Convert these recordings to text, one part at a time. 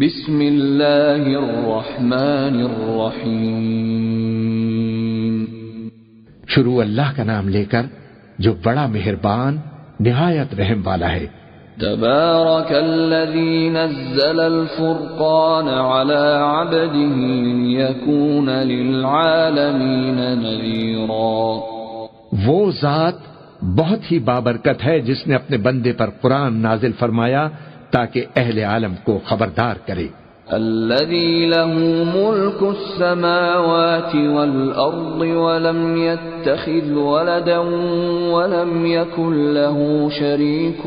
بسم اللہ الرحمن الرحیم، شروع اللہ کا نام لے کر جو بڑا مہربان نہایت رحم والا ہے۔ تبارک الذی نزل الفرقان علی عبده لیکون للعالمین نذیرا۔ وہ ذات بہت ہی بابرکت ہے جس نے اپنے بندے پر قرآن نازل فرمایا تاکہ اہل عالم کو خبردار کرے۔ الذي له ملك السماوات والأرض ولم يتخذ ولدا ولم يكن له شريك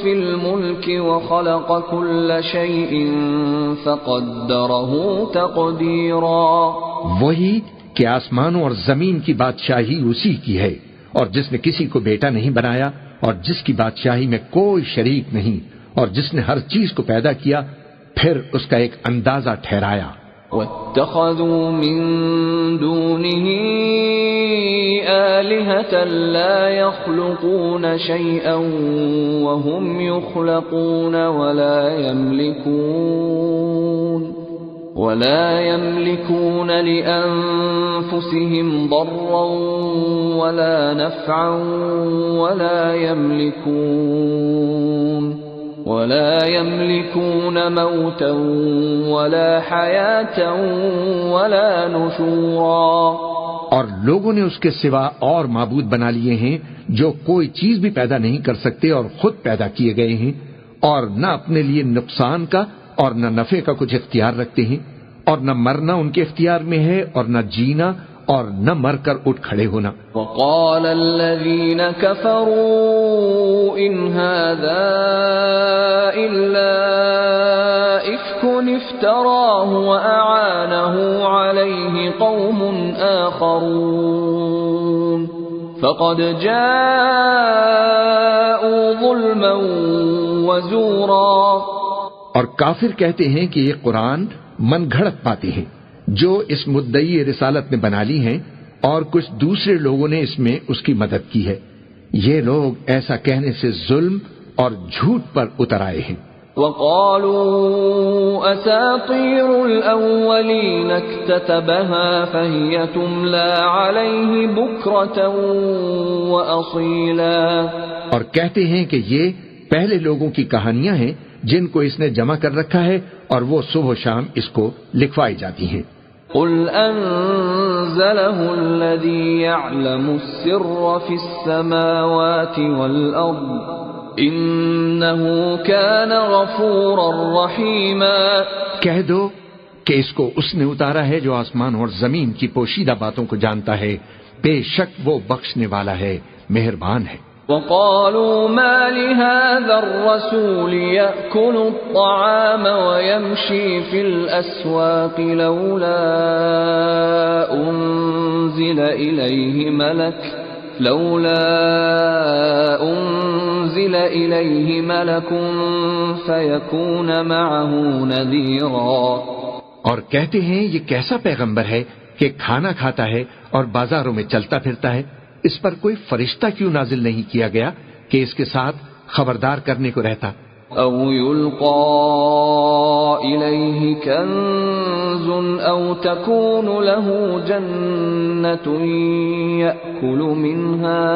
في الملك وخلق كل شيء فقدره تقديرا۔ وہی کہ آسمانوں اور زمین کی بادشاہی اسی کی ہے، اور جس نے کسی کو بیٹا نہیں بنایا اور جس کی بادشاہی میں کوئی شریک نہیں، اور جس نے ہر چیز کو پیدا کیا پھر اس کا ایک اندازہ ٹھہرایا۔ وَاتَّخَذُوا مِن دُونِهِ آلِهَةً لَا يَخْلُقُونَ شَيْئًا وَهُمْ يُخْلَقُونَ ولا يملكون لأنفسهم ضرا ولا نفعا ولا يملكون موتا ولا حياة ولا نشورا۔ اور لوگوں نے اس کے سوا اور معبود بنا لیے ہیں جو کوئی چیز بھی پیدا نہیں کر سکتے اور خود پیدا کیے گئے ہیں، اور نہ اپنے لیے نقصان کا اور نہ نفع کا کچھ اختیار رکھتے ہیں، اور نہ مرنا ان کے اختیار میں ہے اور نہ جینا اور نہ مر کر اٹھ کھڑے ہونا۔ وقال الذين كفروا إن هذا إلا إفك افتراه وأعانه عليه قوم آخرون فقد جاءوا ظلما وزورا۔ اور کافر کہتے ہیں کہ یہ قرآن من گھڑت باتیں ہیں جو اس مدعی رسالت نے بنا لی ہیں، اور کچھ دوسرے لوگوں نے اس میں اس کی مدد کی ہے۔ یہ لوگ ایسا کہنے سے ظلم اور جھوٹ پر اتر آئے ہیں۔ وقالوا اساطير الاولين اكتتبها فهي تملى عليه بكرة واصيلا۔ اور کہتے ہیں کہ یہ پہلے لوگوں کی کہانیاں ہیں جن کو اس نے جمع کر رکھا ہے اور وہ صبح و شام اس کو لکھوائی جاتی ہیں۔ قل انزله الذي يعلم السر في السماوات والارض انه كان غفورا رحيما۔ کہہ دو کہ اس کو اس نے اتارا ہے جو آسمان اور زمین کی پوشیدہ باتوں کو جانتا ہے، بے شک وہ بخشنے والا ہے، مہربان ہے۔ وقالوا ما لهذا الرسول يأكل الطعام ويمشي في الأسواق لولا أنزل إليه ملك فيكون معه نذيرا۔ اور کہتے ہیں یہ کیسا پیغمبر ہے کہ کھانا کھاتا ہے اور بازاروں میں چلتا پھرتا ہے، اس پر کوئی فرشتہ کیوں نازل نہیں کیا گیا کہ اس کے ساتھ خبردار کرنے کو رہتا؟ او یلقى الیہ کنز او تکون له جنة یأکل منها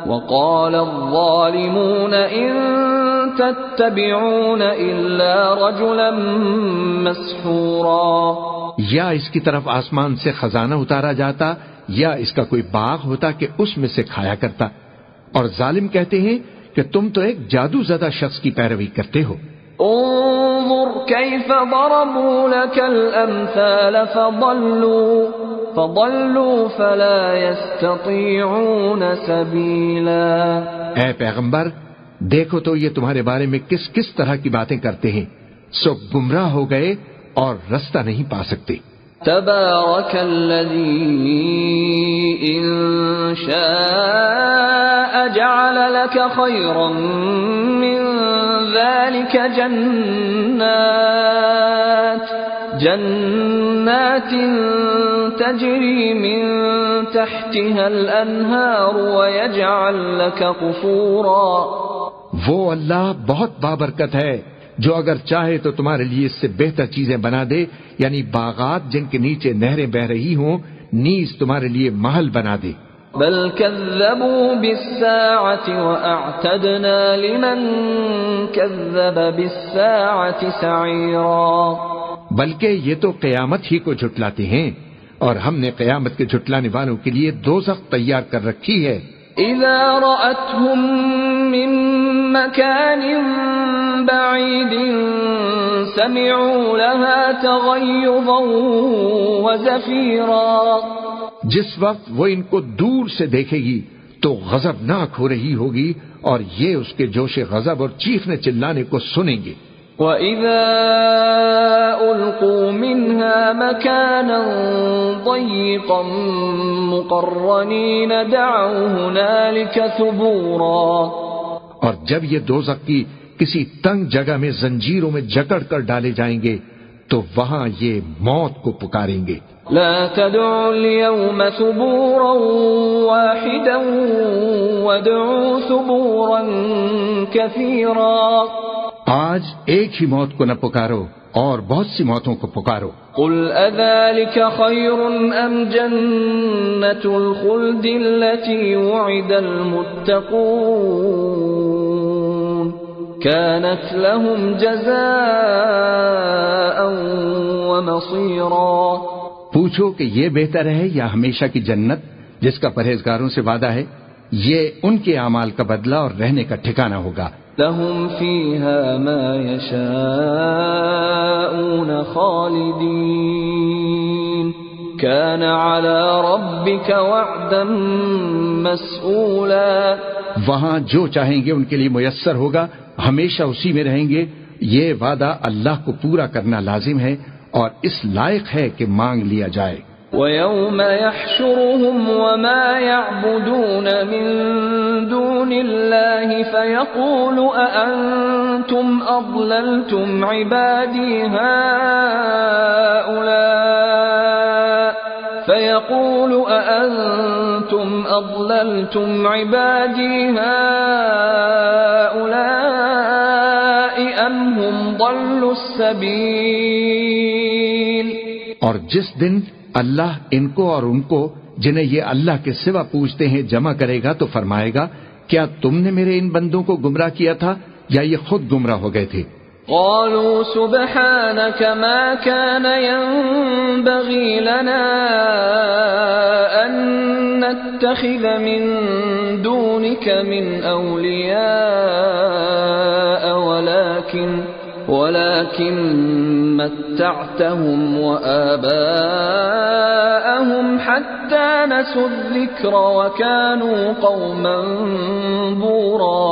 وقال الظالمون ان تتبعون الا رجلا مسحورا۔ یا اس کی طرف آسمان سے خزانہ اتارا جاتا یا اس کا کوئی باغ ہوتا کہ اس میں سے کھایا کرتا، اور ظالم کہتے ہیں کہ تم تو ایک جادو زدہ شخص کی پیروی کرتے ہو۔ انظر کیف ضربوا لك الامثال فضلوا فلا يستطيعون سبیلا۔ اے پیغمبر دیکھو تو یہ تمہارے بارے میں کس کس طرح کی باتیں کرتے ہیں، سو گمراہ ہو گئے اور رستہ نہیں پا سکتے۔ تبارک الذی ان شاء جعل لك خيرا من ذلك جنات تجری من تحتها الانہار ویجعل لك قصورا. وہ اللہ بہت بابرکت ہے جو اگر چاہے تو تمہارے لیے اس سے بہتر چیزیں بنا دے، یعنی باغات جن کے نیچے نہریں بہ رہی ہوں، نیز تمہارے لیے محل بنا دے. بل كذبوا بالساعة وأعتدنا لمن كذب بالساعة سعيرا. بلکہ یہ تو قیامت ہی کو جھٹلاتے ہیں، اور ہم نے قیامت کے جھٹلانے والوں کے لیے دوزخ تیار کر رکھی ہے. إذا رأتهم من مكان بعيد سمعوا لها تغيظا وزفيرا. جس وقت وہ ان کو دور سے دیکھے گی تو غضبناک ہو رہی ہوگی، اور یہ اس کے جوش غضب اور چیخنے چلانے کو سنیں گے. وَإِذَا أُلْقُوا مِنْهَا مَكَانًا ضَيِّقًا مُقَرَّنِينَ دَعَوْا هُنَالِكَ ثُبُورًا. اور جب یہ دوزخ کی کسی تنگ جگہ میں زنجیروں میں جکڑ کر ڈالے جائیں گے تو وہاں یہ موت کو پکاریں گے. لا تدعوا اليوم ثبورا واحدا وادعوا ثبورا كثيرا. آج ایک ہی موت کو نہ پکارو اور بہت سی موتوں کو پکارو. قل اذلك خير ام جنة الخلد التي وعد المتقون كانت لهم جزاء ومصيرا. پوچھو کہ یہ بہتر ہے یا ہمیشہ کی جنت جس کا پرہیزگاروں سے وعدہ ہے، یہ ان کے اعمال کا بدلہ اور رہنے کا ٹھکانہ ہوگا. لهم فيها ما يشاءون خالدين كان على ربك وعدا مسئولا. وہاں جو چاہیں گے ان کے لیے میسر ہوگا، ہمیشہ اسی میں رہیں گے. یہ وعدہ اللہ کو پورا کرنا لازم ہے اور اس لائق ہے کہ مانگ لیا جائے. وَيَوْمَ يَحْشُرُهُمْ وَمَا يَعْبُدُونَ مِن دُونِ اللَّهِ فَيَقُولُ أَأَنْتُمْ أَضْلَلْتُمْ عِبَادِي هَؤُلَاءِ أَمْ هُمْ ضَلُّوا السَّبِيلَ. اور جس دن اللہ ان کو اور ان کو جنہیں یہ اللہ کے سوا پوچھتے ہیں جمع کرے گا تو فرمائے گا، کیا تم نے میرے ان بندوں کو گمراہ کیا تھا یا یہ خود گمراہ ہو گئے تھے؟ قالوا سبحانك ما كان ينبغي لنا أن نتخذ من دونك من أولياء ولكن متعتهم وآباءهم حتى نسوا الذكر وكانوا قوما بورا.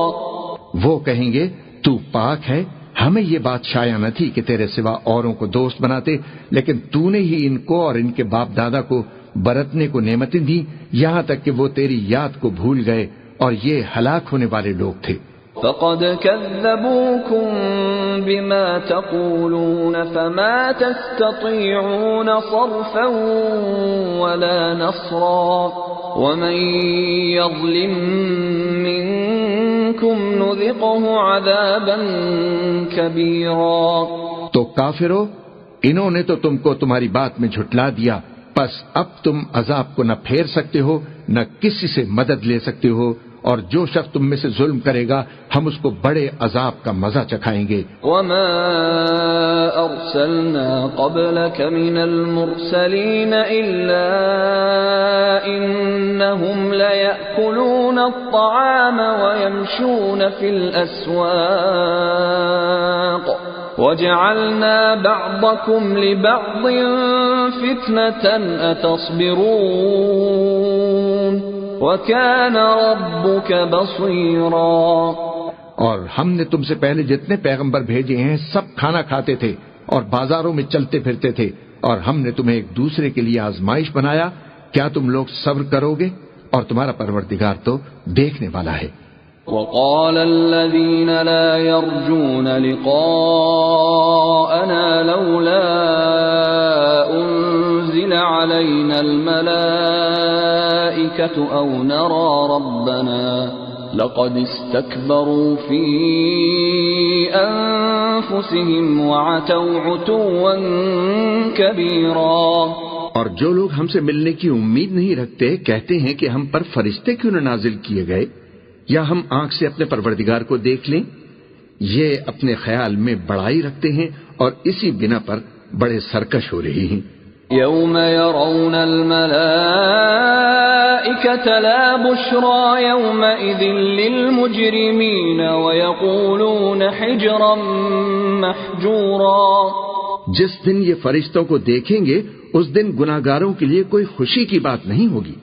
وہ کہیں گے تو پاک ہے، ہمیں یہ بات شایع نہ تھی کہ تیرے سوا اوروں کو دوست بناتے، لیکن تو نے ہی ان کو اور ان کے باپ دادا کو برتنے کو نعمتیں دی، یہاں تک کہ وہ تیری یاد کو بھول گئے اور یہ ہلاک ہونے والے لوگ تھے. فقد كذبوكم بما تقولون فما تستطيعون صرفا ولا نصرا ومن يظلم منكم نذقه عذابا كبيرا. تو کافرو، انہوں نے تو تم کو تمہاری بات میں جھٹلا دیا، پس اب تم عذاب کو نہ پھیر سکتے ہو نہ کسی سے مدد لے سکتے ہو، اور جو شخص تم میں سے ظلم کرے گا ہم اس کو بڑے عذاب کا مزہ چکھائیں گے. وما ارسلنا قبلك من المرسلين الا انهم ليأكلون الطعام ويمشون في الاسواق وجعلنا بعضكم لبعض فتنة اتصبرون وَكَانَ رَبُّكَ بَصِيرًا. اور ہم نے تم سے پہلے جتنے پیغمبر بھیجے ہیں سب کھانا کھاتے تھے اور بازاروں میں چلتے پھرتے تھے، اور ہم نے تمہیں ایک دوسرے کے لیے آزمائش بنایا. کیا تم لوگ صبر کرو گے؟ اور تمہارا پروردگار تو دیکھنے والا ہے. وقال الذين لا يرجون لقاءنا ربنا لولا أنزل علينا الملائكة أو نرى ربنا لقد استكبروا في أنفسهم وعتوا عتوا كبيرا۔ اور جو لوگ ہم سے ملنے کی امید نہیں رکھتے کہتے ہیں کہ ہم پر فرشتے کیوں نہ نازل کیے گئے یا ہم آنکھ سے اپنے پروردگار کو دیکھ لیں۔ یہ اپنے خیال میں بڑائی رکھتے ہیں اور اسی بنا پر بڑے سرکش ہو رہے ہیں۔ يوم يرون الملائكة لا بشرى يومئذ للمجرمين ويقولون حجرا محجورا۔ جس دن یہ فرشتوں کو دیکھیں گے اس دن گناہگاروں کے لیے کوئی خوشی کی بات نہیں ہوگی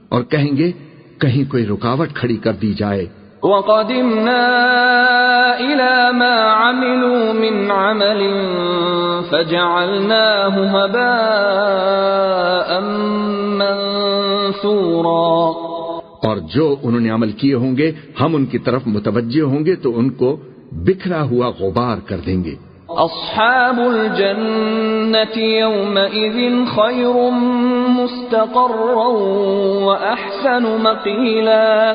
اور کہیں گے کہیں کوئی رکاوٹ کھڑی کر دی جائے۔ وَقَدِمْنَا إِلَى مَا عَمِلُوا مِنْ عَمَلٍ فَجَعَلْنَاهُ هَبَاءً مَنْثُورًا۔ اور جو انہوں نے عمل کیے ہوں گے ہم ان کی طرف متوجہ ہوں گے تو ان کو بکھرا ہوا غبار کر دیں گے۔ أصحاب الجنة يومئذ خير مستقرا وأحسن مقيلا۔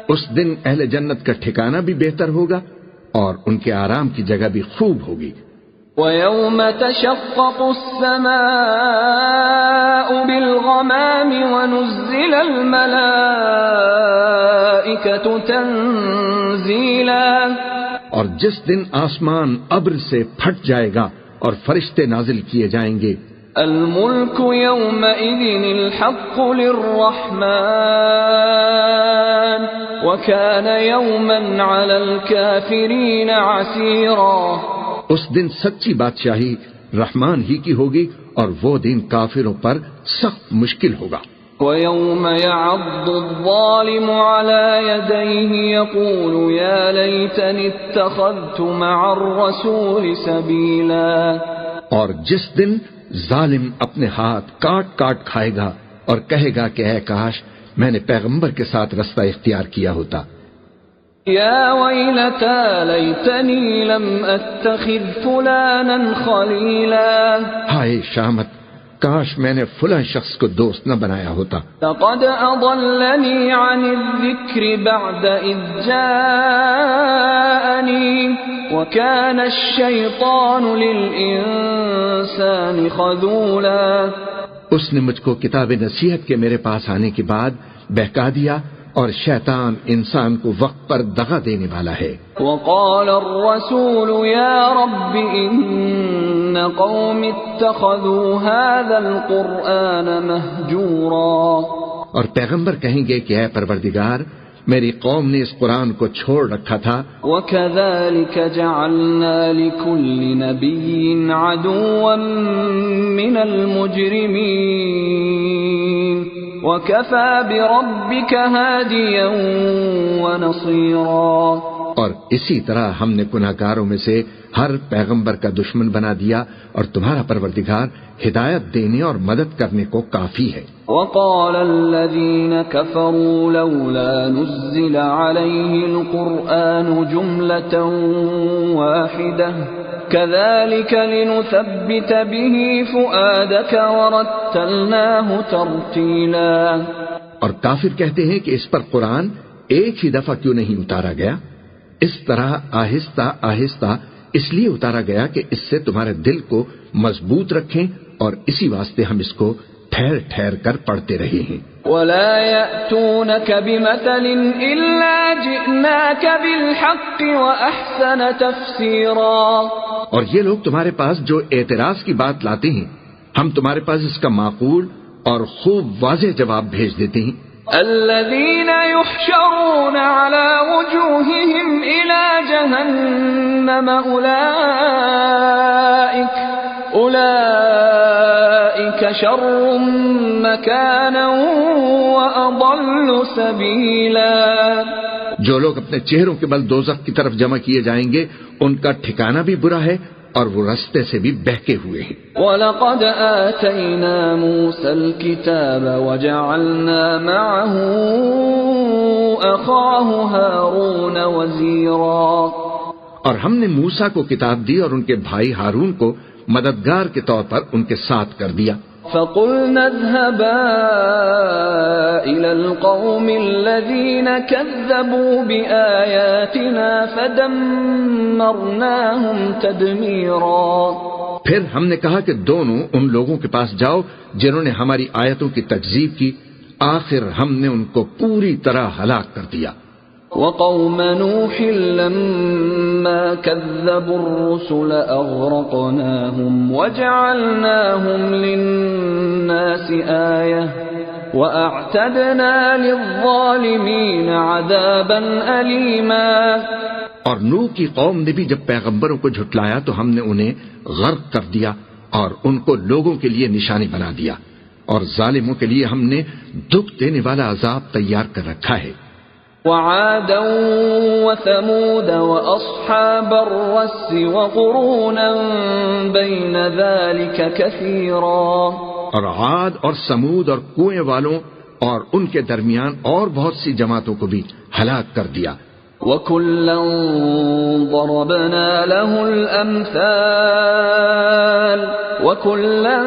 اس دن اہل جنت کا ٹھکانہ بھی بہتر ہوگا اور ان کے آرام کی جگہ بھی خوب ہوگی۔ وَيَوْمَ تَشَقَّقُ السَّمَاءُ بِالْغَمَامِ وَنُزِّلَ الْمَلَائِكَةُ تَنزِيلًا۔ اور جس دن آسمان ابر سے پھٹ جائے گا اور فرشتے نازل کیے جائیں گے۔ الملك يومئذ الحق للرحمن وكان يوما على الكافرين عسيرا۔ اس دن سچی بادشاہی رحمان ہی کی ہوگی اور وہ دن کافروں پر سخت مشکل ہوگا۔ وَيَوْمَ يَعَضُّ الظَّالِمُ عَلَى يَدَيْهِ يَقُولُ يَا لَيْتَنِي اتَّخَذْتُ مَعَ الرَّسُولِ سَبِيلًا۔ اور جس دن ظالم اپنے ہاتھ کاٹ کاٹ کھائے گا اور کہے گا کہ اے کاش میں نے پیغمبر کے ساتھ رستہ اختیار کیا ہوتا۔ یا ویلتا لیتنی لم اتخذ فلانا خلیلا۔ ہائے شامت، کاش میں نے فلاں شخص کو دوست نہ بنایا ہوتا۔ لقد اضلنی عن الذکر بعد اذ جاءنی وکان الشیطان للانسان خذولا۔ اس نے مجھ کو کتاب نصیحت کے میرے پاس آنے کے بعد بہکا دیا اور شیطان انسان کو وقت پر دغا دینے والا ہے۔ وقال الرسول یا رب ان قوم اتخذوا هذا القرآن مہجورا۔ اور پیغمبر کہیں گے کہ اے پروردگار میری قوم نے اس قرآن کو چھوڑ رکھا تھا۔ وَكَذَلِكَ جَعَلْنَا لِكُلِّ نَبِيٍّ عَدُوًّا مِّنَ الْمُجْرِمِينَ وَكَفَى بِرَبِّكَ هَادِيًا وَنَصِيرًا۔ اور اسی طرح ہم نے گناہگاروں میں سے ہر پیغمبر کا دشمن بنا دیا اور تمہارا پروردگار ہدایت دینے اور مدد کرنے کو کافی ہے۔ وقال الذين كفروا لولا نزل عليه القرآن جملة واحدة كذلك لنثبت به فؤادك ورتلناه ترتيلا۔ اور کافر کہتے ہیں کہ اس پر قرآن ایک ہی دفعہ کیوں نہیں اتارا گیا؟ اس طرح آہستہ آہستہ اس لیے اتارا گیا کہ اس سے تمہارے دل کو مضبوط رکھیں اور اسی واسطے ہم اس کو ٹھہر ٹھہر کر پڑھتے رہے ہیں۔ وَلَا يَأْتُونَكَ بِمَثَلٍ إِلَّا جِئْنَاكَ بِالْحَقِّ وَأَحْسَنَ تَفْسِيرًا۔ اور یہ لوگ تمہارے پاس جو اعتراض کی بات لاتے ہیں ہم تمہارے پاس اس کا معقول اور خوب واضح جواب بھیج دیتے ہیں۔ الذين يحشرون على وجوههم إلى جهنم أولئك شر مكانا وأضل سبيلا۔ جو لوگ اپنے چہروں کے بل دوزخ کی طرف جمع کیے جائیں گے ان کا ٹھکانہ بھی برا ہے اور وہ رستے سے بھی بہکے ہوئے ہیں۔ وَلَقَدْ آتَيْنَا مُوسَى الْكِتَابَ وَجَعَلْنَا مَعَهُ أَخَاهُ هَارُونَ وَزِيرًا۔ اور ہم نے موسیٰ کو کتاب دی اور ان کے بھائی ہارون کو مددگار کے طور پر ان کے ساتھ کر دیا۔ فَقُلْنَا اذْهَبَا إِلَى الْقَوْمِ الَّذِينَ كَذَّبُوا بِآيَاتِنَا فَدَمَّرْنَاهُمْ تَدْمِيرًا۔ پھر ہم نے کہا کہ دونوں ان لوگوں کے پاس جاؤ جنہوں نے ہماری آیتوں کی تکذیب کی، آخر ہم نے ان کو پوری طرح ہلاک کر دیا۔ وَقَوْمَ نُوحٍ لَمَّا كَذَّبُوا الرُّسُلَ أَغْرَقْنَاهُمْ وَجَعَلْنَاهُمْ لِلنَّاسِ آيَةً وَأَعْتَدْنَا لِلظَّالِمِينَ عَذَابًا أَلِيمًا۔ اور نوح کی قوم نے بھی جب پیغمبروں کو جھٹلایا تو ہم نے انہیں غرق کر دیا اور ان کو لوگوں کے لیے نشانی بنا دیا، اور ظالموں کے لیے ہم نے دکھ دینے والا عذاب تیار کر رکھا ہے۔ وعادا وثمود وأصحاب الرس وقرونا بين ذلك كثيرا۔ اور عاد اور سمود اور کنویں والوں اور ان کے درمیان اور بہت سی جماعتوں کو بھی ہلاک کر دیا۔ وَكُلًّا ضَرَبْنَا لَهُ الْأَمْثَالَ وَكُلًّا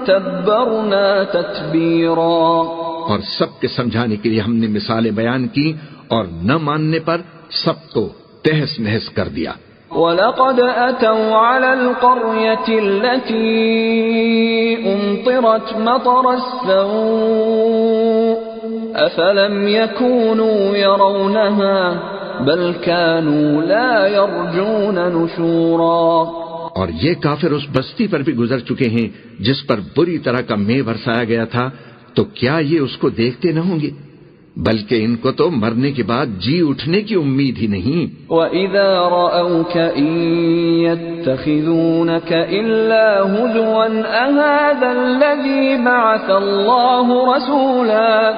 تَبَّرْنَا تَتْبِيرًا۔ اور سب کے سمجھانے کے لیے ہم نے مثالیں بیان کی، اور نہ ماننے پر سب کو تہس نہس کر دیا۔ وَلَقَدْ أَتَوْا عَلَى الْقَرْيَةِ الَّتِي أُمْطِرَتْ مَطَرَ السَّوْءِ أَفَلَمْ يَكُونُوا يَرَوْنَهَا بَلْ كَانُوا لَا يَرْجُونَ نُشُورًا۔ اور یہ کافر اس بستی پر بھی گزر چکے ہیں جس پر بری طرح کا مے برسایا گیا تھا، تو کیا یہ اس کو دیکھتے نہ ہوں گے؟ بلکہ ان کو تو مرنے کے بعد جی اٹھنے کی امید ہی نہیں۔ وَإِذَا رَأَوْكَ إِن يَتَّخِذُونَكَ إِلَّا هُزُوًا أَهَذَا الَّذِي بَعَثَ اللَّهُ رَسُولًا۔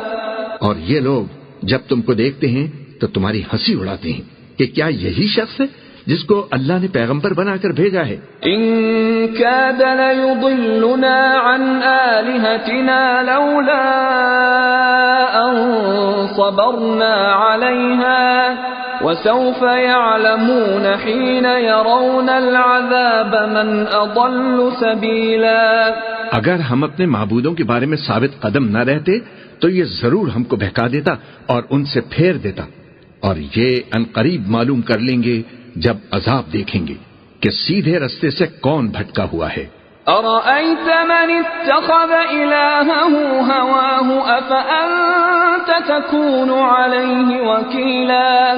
اور یہ لوگ جب تم کو دیکھتے ہیں تو تمہاری ہنسی اڑاتے ہیں کہ کیا یہی شخص ہے جس کو اللہ نے پیغمبر بنا کر بھیجا ہے؟ إِن كَادَ لَيُضِلُّنَا عَنْ آلِهَتِنَا لَوْلَا أَن صَبَرْنَا عَلَيْهَا وَسَوْفَ يَعْلَمُونَ حِينَ يَرَوْنَ الْعَذَابَ مَنْ أَضَلُّ سَبِيلًا۔ اگر ہم اپنے معبودوں کے بارے میں ثابت قدم نہ رہتے تو یہ ضرور ہم کو بہکا دیتا اور ان سے پھیر دیتا، اور یہ عنقریب معلوم کر لیں گے جب عذاب دیکھیں گے کہ سیدھے رستے سے کون بھٹکا ہوا ہے۔ أَرَأَيْتَ مَنِ اتَّخَذَ إِلَٰهَهُ هَوَاهُ أَفَأَنتَ تَكُونُ عَلَيْهِ وَكِيلًا۔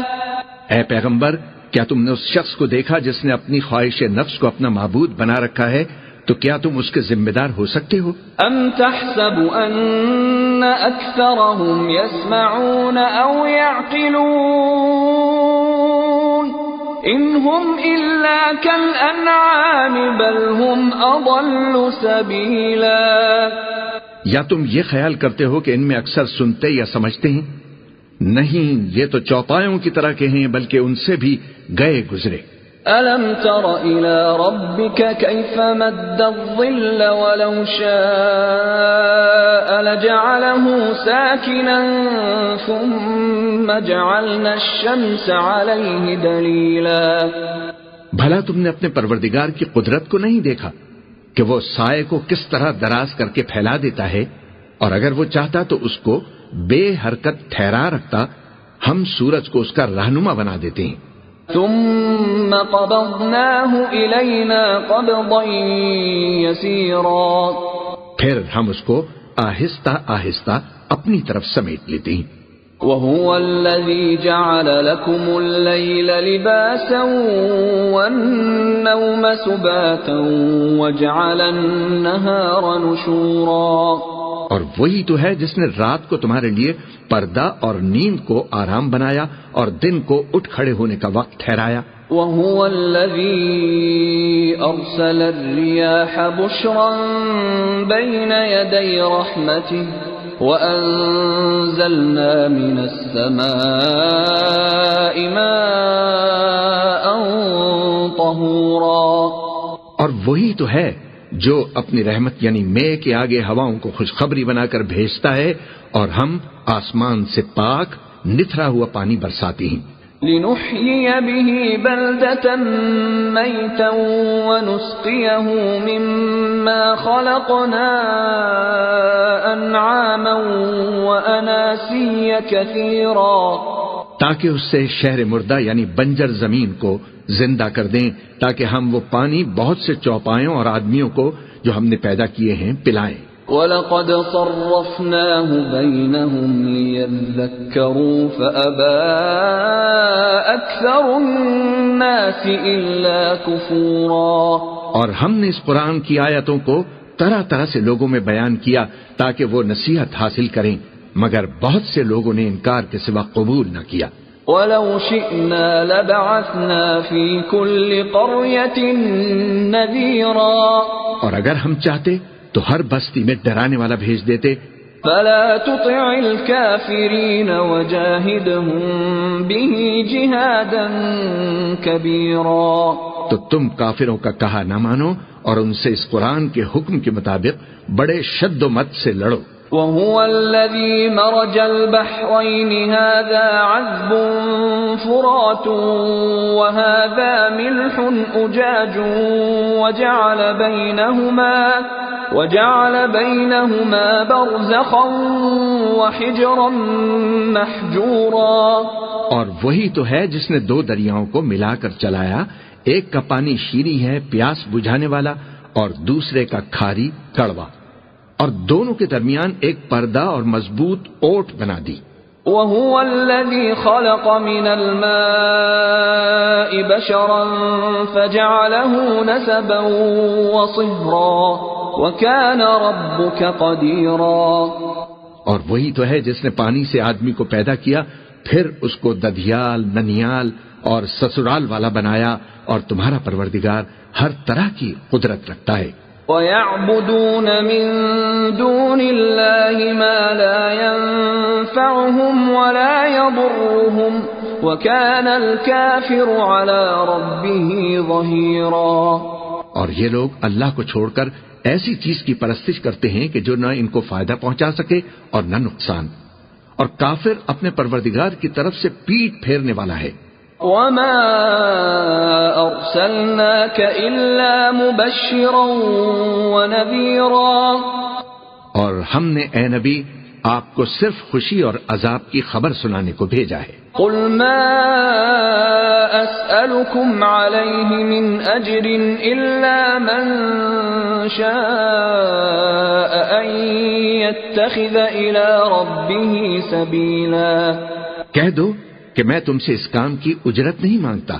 اے پیغمبر، کیا تم نے اس شخص کو دیکھا جس نے اپنی خواہش نفس کو اپنا معبود بنا رکھا ہے؟ تو کیا تم اس کے ذمہ دار ہو سکتے ہو؟ أَمْ تَحْسَبُ أَنَّ أَكْثَرَهُمْ يَسْمَعُونَ أَوْ يَعْقِلُونَ إِنْ هُمْ إِلَّا كَالْأَنْعَامِ بَلْ هُمْ أَضَلُّ سَبِيلًا۔ یا تم یہ خیال کرتے ہو کہ ان میں اکثر سنتے یا سمجھتے ہیں؟ نہیں، یہ تو چوپایوں کی طرح کے ہیں، بلکہ ان سے بھی گئے گزرے۔ أَلَمْ تَرَ إِلَى رَبِّكَ كَيْفَ مَدَّ الظِّلَّ وَلَوْ شَاءَ لَجَعَلَهُ سَاكِنًا ثُمَّ جَعَلْنَا الشَّمْسَ عَلَيْهِ دَلِيلًا۔ بھلا تم نے اپنے پروردگار کی قدرت کو نہیں دیکھا کہ وہ سائے کو کس طرح دراز کر کے پھیلا دیتا ہے، اور اگر وہ چاہتا تو اس کو بے حرکت ٹھہرا رکھتا، ہم سورج کو اس کا رہنما بنا دیتے ہیں۔ ثم قبضناه إلينا قبضا يسيرا۔ پھر ہم اس کو آہستہ آہستہ اپنی طرف سمیٹ لیتے ہیں۔ وهو الذي جعل لكم الليل لباسا والنوم سباتا وجعل النهار نشورا۔ اور وہی تو ہے جس نے رات کو تمہارے لیے پردہ اور نیند کو آرام بنایا اور دن کو اٹھ کھڑے ہونے کا وقت ٹھہرایا۔ وهو الذي أرسل الرياح بشرا بين يدي رحمته وأنزلنا من السماء ماء طهورا۔ اور وہی تو ہے جو اپنی رحمت یعنی مے کے آگے ہواؤں کو خوشخبری بنا کر بھیجتا ہے، اور ہم آسمان سے پاک نتھرا ہوا پانی برساتے ہیں۔ لنحيي به بلدة ميتا ونسقيه مما خلقنا أنعاما وأناسيا كثيرا، تاکہ اس سے شہر مردہ یعنی بنجر زمین کو زندہ کر دیں، تاکہ ہم وہ پانی بہت سے چوپایوں اور آدمیوں کو جو ہم نے پیدا کیے ہیں پلائیں۔ وَلَقَدْ صَرَّفْنَاهُ بَيْنَهُمْ لِيَذَّكَّرُوا فَأَبَى أَكْثَرُ النَّاسِ إِلَّا كُفُورًا، اور ہم نے اس قرآن کی آیتوں کو طرح طرح سے لوگوں میں بیان کیا تاکہ وہ نصیحت حاصل کریں، مگر بہت سے لوگوں نے انکار کے سوا قبول نہ کیا۔ وَلَوْ شِئْنَا لَبَعَثْنَا فِي كُلِّ قَرْيَةٍ نَذِيرًا، اور اگر ہم چاہتے تو ہر بستی میں ڈرانے والا بھیج دیتے۔ فَلَا تُطِعِ الْكَافِرِينَ وَجَاهِدْهُم بِهِ جِهَادًا كَبِيرًا، تو تم کافروں کا کہا نہ مانو اور ان سے اس قرآن کے حکم کے مطابق بڑے شد و مت سے لڑو۔ وَهُوَ الَّذِي مَرَجَ الْبَحْرَيْنِ هَذَا عَذْبٌ فُرَاتٌ وَهَذَا مِلْحٌ أُجَاجٌ وَجَعَلَ بَيْنَهُمَا بَرْزَخًا وَحِجْرًا مَحْجُورًا، اور وہی تو ہے جس نے دو دریاؤں کو ملا کر چلایا، ایک کا پانی شیریں ہے پیاس بجھانے والا اور دوسرے کا کھاری کڑوا، اور دونوں کے درمیان ایک پردہ اور مضبوط اوٹ بنا دی۔ وَهُوَ الَّذِي خَلَقَ مِنَ الْمَاءِ بَشَرًا فَجَعَلَهُ نَسَبًا وَصِهْرًا وَكَانَ رَبُّكَ قَدِيرًا، اور وہی تو ہے جس نے پانی سے آدمی کو پیدا کیا، پھر اس کو ددھیال، ننیال اور سسرال والا بنایا، اور تمہارا پروردگار ہر طرح کی قدرت رکھتا ہے۔ وَيَعْبُدُونَ مِن دُونِ اللَّهِ مَا لَا يَنفَعُهُمْ وَلَا يَضُرُّهُمْ وَكَانَ الْكَافِرُ عَلَى رَبِّهِ ظَهِيرًا، اور یہ لوگ اللہ کو چھوڑ کر ایسی چیز کی پرستش کرتے ہیں کہ جو نہ ان کو فائدہ پہنچا سکے اور نہ نقصان، اور کافر اپنے پروردگار کی طرف سے پیٹ پھیرنے والا ہے۔ وَمَا أَرْسَلْنَاكَ إِلَّا مُبَشِّرًا وَنَذِيرًا، اور ہم نے اے نبی آپ کو صرف خوشی اور عذاب کی خبر سنانے کو بھیجا ہے۔ قُلْ مَا أَسْأَلُكُمْ عَلَيْهِ مِنْ أَجْرٍ إِلَّا مَنْ شَاءَ أَنْ يَتَّخِذَ إِلَى رَبِّهِ سَبِيلًا، کہہ دو کہ میں تم سے اس کام کی اجرت نہیں مانگتا،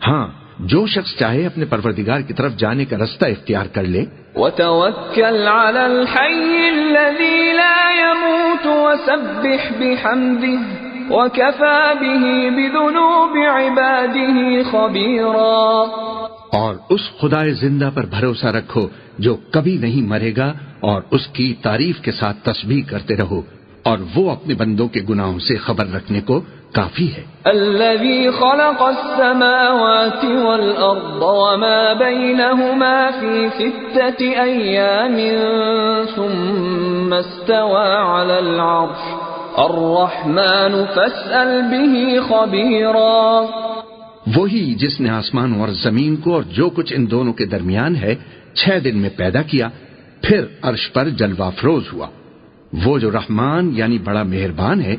ہاں جو شخص چاہے اپنے پروردگار کی طرف جانے کا رستہ اختیار کر لے۔ وَتَوَكَّلْ عَلَى الْحَيِّ الَّذِي لَا يَمُوتُ وَسَبِّحْ بِحَمْدِهِ وَكَفَى بِهِ بِذُنُوبِ عِبَادِهِ خَبِيرًا، اور اس خدائے زندہ پر بھروسہ رکھو جو کبھی نہیں مرے گا، اور اس کی تعریف کے ساتھ تسبیح کرتے رہو، اور وہ اپنے بندوں کے گناہوں سے خبر رکھنے کو کافی ہے۔ الذي خلق السماوات والأرض وما بينهما في 6 أيام ثم استوى على العرش الرحمن فاسأل به خبيرا، وہی جس نے آسمان اور زمین کو اور جو کچھ ان دونوں کے درمیان ہے 6 دن میں پیدا کیا، پھر عرش پر جلوہ افروز ہوا۔ وہ جو رحمان یعنی بڑا مہربان ہے،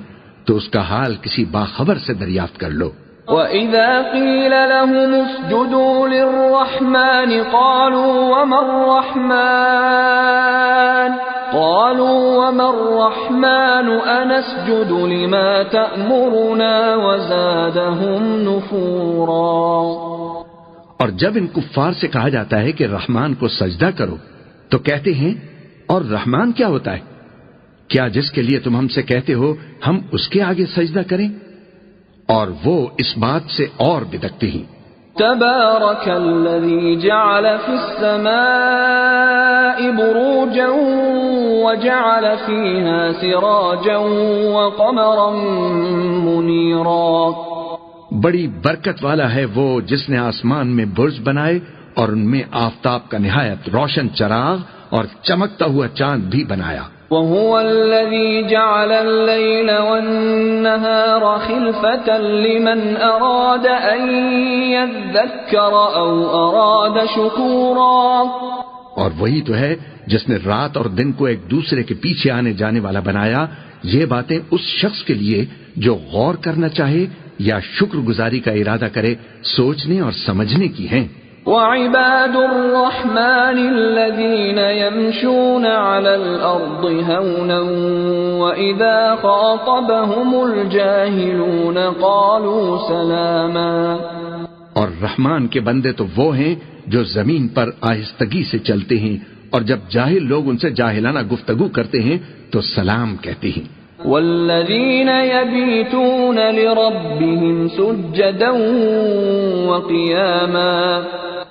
تو اس کا حال کسی باخبر سے دریافت کر لو۔ وَإِذَا قِيلَ لَهُمُ اسْجُدُوا لِلرَّحْمَنِ قَالُوا وَمَا الرَّحْمَنُ أَنَسْجُدُ لِمَا تَأْمُرُنَا وَزَادَهُمْ نُفُورًا، اور جب ان کفار سے کہا جاتا ہے کہ رحمان کو سجدہ کرو تو کہتے ہیں اور رحمان کیا ہوتا ہے؟ کیا جس کے لیے تم ہم سے کہتے ہو ہم اس کے آگے سجدہ کریں؟ اور وہ اس بات سے اور بدکتے ہیں۔ تبارك الذي جعل في السماء بروجا وجعل فيها سراجا وقمرا منيرا، بڑی برکت والا ہے وہ جس نے آسمان میں برج بنائے اور ان میں آفتاب کا نہایت روشن چراغ اور چمکتا ہوا چاند بھی بنایا۔ وهو الذي جعل الليل والنهار خلفة لمن أراد أن يذكر أو أراد شكورا. اور وہی تو ہے جس نے رات اور دن کو ایک دوسرے کے پیچھے آنے جانے والا بنایا. یہ باتیں اس شخص کے لیے جو غور کرنا چاہے یا شکر گزاری کا ارادہ کرے، سوچنے اور سمجھنے کی ہیں. وعباد الرحمن الذين يمشون على الأرض هونا وإذا خاطبهم الجاهلون قالوا سلاما. اور رحمان کے بندے تو وہ ہیں جو زمین پر آہستگی سے چلتے ہیں، اور جب جاہل لوگ ان سے جاہلانہ گفتگو کرتے ہیں تو سلام کہتے ہیں. والذین یبیتون لربهم سجدا وقیاما.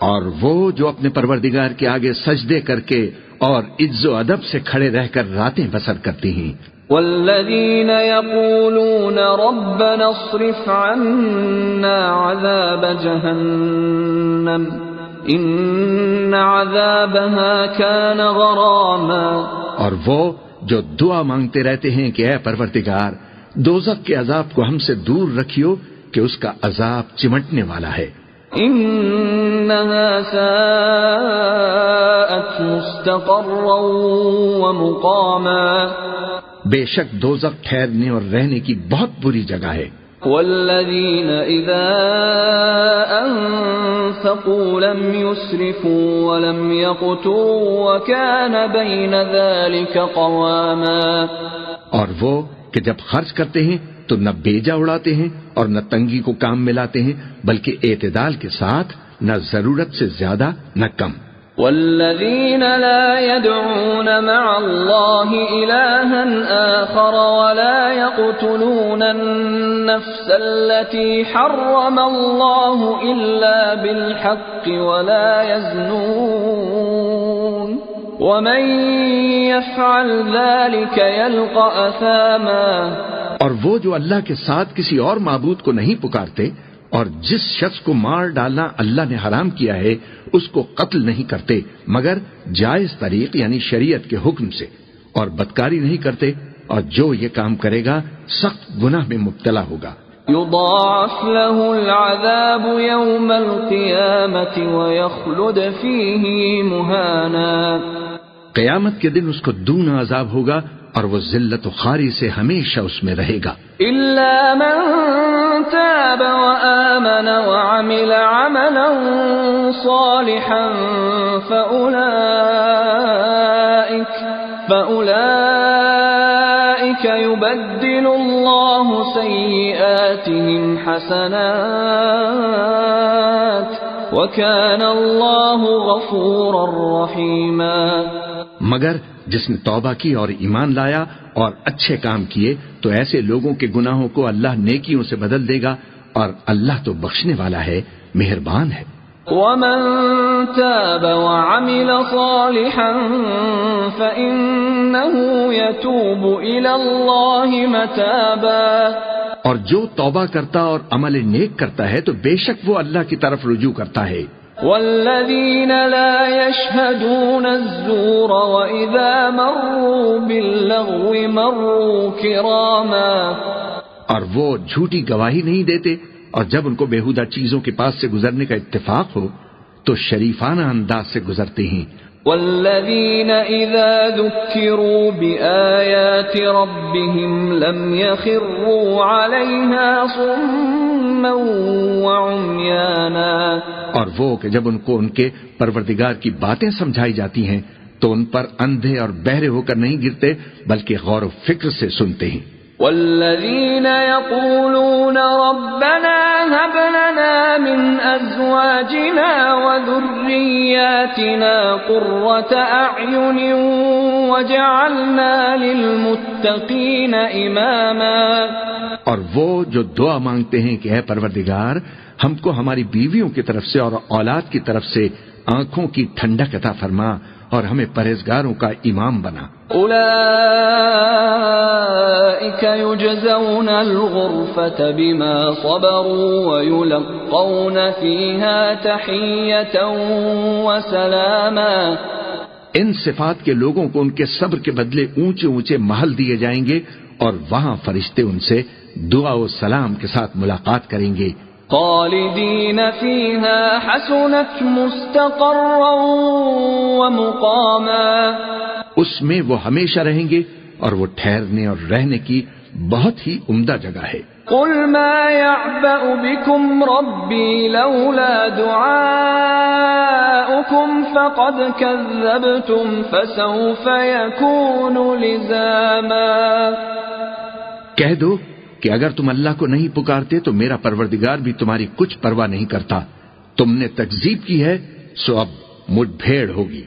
اور وہ جو اپنے پروردگار کے آگے سجدے کر کے اور عز و ادب سے کھڑے رہ کر راتیں بسر کرتے ہیں. والذین یقولون ربنا اصرف عنا عذاب جہنم ان عذابها كان غراما. اور وہ جو دعا مانگتے رہتے ہیں کہ اے پروردگار دوزخ کے عذاب کو ہم سے دور رکھیو کہ اس کا عذاب چمٹنے والا ہے. انها ساءت مستقرا ومقاما. بے شک دوزخ ٹھہرنے اور رہنے کی بہت بری جگہ ہے. والذین اذا انفقوا لم يسرفوا ولم يقتروا وكان بين ذلك قواما. اور وہ کہ جب خرچ کرتے ہیں تو نہ بیجا اڑاتے ہیں اور نہ تنگی کو کام میں لاتے ہیں، بلکہ اعتدال کے ساتھ، نہ ضرورت سے زیادہ نہ کم. والذین لا يدعون مع الله إلها آخر ولا يقتلون النفس التي حرم الله إلا بالحق ولا يزنون ومن يفعل ذلك يلقى أثاما. اور وہ جو اللہ کے ساتھ کسی اور معبود کو نہیں پکارتے اور جس شخص کو مار ڈالنا اللہ نے حرام کیا ہے اس کو قتل نہیں کرتے مگر جائز طریق یعنی شریعت کے حکم سے، اور بدکاری نہیں کرتے، اور جو یہ کام کرے گا سخت گناہ میں مبتلا ہوگا. يضاعف له العذاب يوم القيامة ويخلد فيه مهانا. قیامت کے دن اس کو دونا عذاب ہوگا اور وہ ذلت و خواری سے ہمیشہ اس میں رہے گا. إلا من تاب وآمن وعمل عملا صالحا فأولئك يبدل الله سيئاتهم حسنات وكان الله غفورا رحيما. مگر جس نے توبہ کی اور ایمان لایا اور اچھے کام کیے تو ایسے لوگوں کے گناہوں کو اللہ نیکیوں سے بدل دے گا، اور اللہ تو بخشنے والا ہے، مہربان ہے. ومن تاب وعمل صالحا فإنه يتوب إلى الله متابا. اور جو توبہ کرتا اور عمل نیک کرتا ہے تو بے شک وہ اللہ کی طرف رجوع کرتا ہے. والذین لا يشهدون الزور وإذا مروا باللغو مروا كراما. اور وہ جھوٹی گواہی نہیں دیتے، اور جب ان کو بیہودہ چیزوں کے پاس سے گزرنے کا اتفاق ہو تو شریفانہ انداز سے گزرتے ہیں. والذین اذا ذکروا بآیات ربهم لم يخروا علیہا صما وعمیانا. اور وہ کہ جب ان کو ان کے پروردگار کی باتیں سمجھائی جاتی ہیں تو ان پر اندھے اور بہرے ہو کر نہیں گرتے بلکہ غور و فکر سے سنتے ہیں. والذین یقولون ربنا هب لنا من ازواجنا وذریاتنا قرة اعین وجعلنا للمتقین اماما. اور وہ جو دعا مانگتے ہیں کہ اے پروردگار ہم کو ہماری بیویوں کی طرف سے اور اولاد کی طرف سے آنکھوں کی ٹھنڈک عطا فرما اور ہمیں پرہیزگاروں کا امام بنا. اولئک یجزون الغرفة بما صبروا ویلقون فیہا تحیة وسلاما. ان صفات کے لوگوں کو ان کے صبر کے بدلے اونچے اونچے محل دیے جائیں گے اور وہاں فرشتے ان سے دعا و سلام کے ساتھ ملاقات کریں گے. خالدین فیہا حسنت مستقرا ومقاما. اس میں وہ ہمیشہ رہیں گے اور وہ ٹھہرنے اور رہنے کی بہت ہی عمدہ جگہ ہے. قل ما يعبأ بكم ربي لولا دعاؤكم فقد كذبتم فسوف يكون لزاما. کہہ دو کہ اگر تم اللہ کو نہیں پکارتے تو میرا پروردگار بھی تمہاری کچھ پرواہ نہیں کرتا. تم نے تکذیب کی ہے سو اب مٹھ بھیڑ ہوگی.